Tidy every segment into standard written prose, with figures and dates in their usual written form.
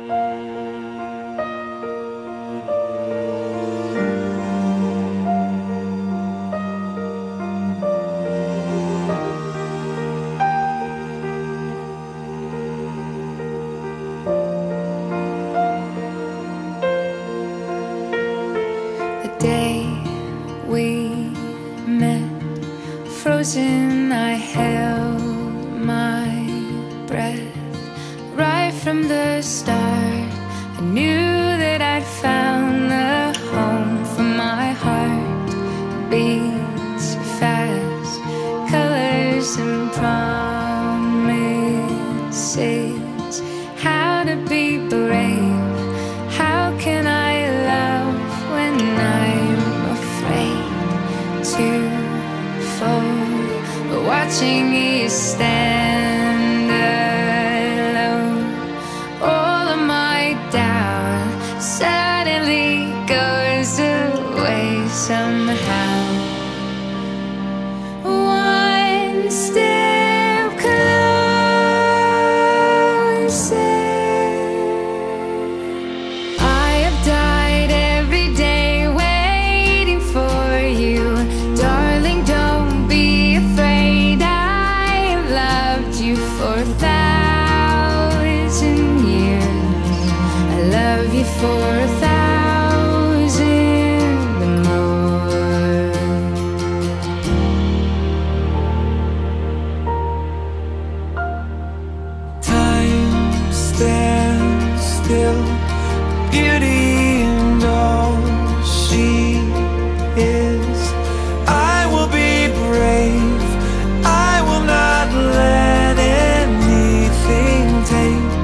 The day we met, frozen, I held my breath. Right from the start, I knew that I'd found the home for my heart. Beats fast, colors and promises. How to be brave, how can I love when I'm afraid to fall? But watching you stand alone, all of my doubt suddenly goes away somehow. One step closer. I have died every day waiting for you. Darling, don't be afraid. I have loved you for 1,000 years. I love you for 1,000 more. Time stands still, beauty and all she is. I will be brave, I will not let anything take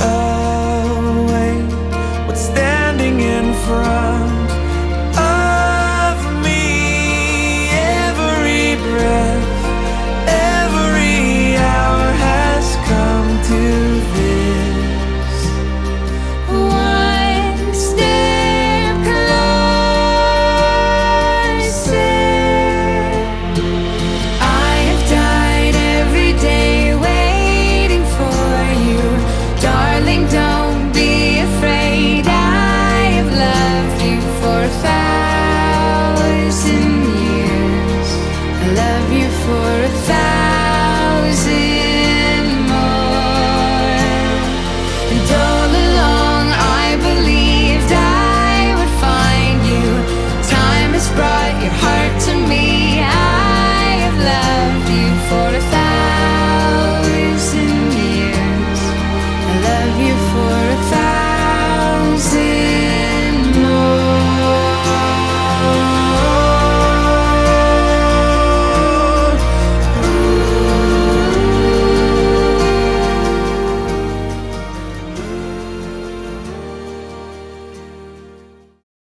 away what's standing in front of me. Every breath, every hour has come to this. One step closer. I have died every day waiting for you. Darling, don't be afraid. I have loved you for 1,000 years. I love you for 1,000 more. And all along I believed I would find you. Time has brought your heart to me. I have loved you for 1,000 years. I love you for 1,000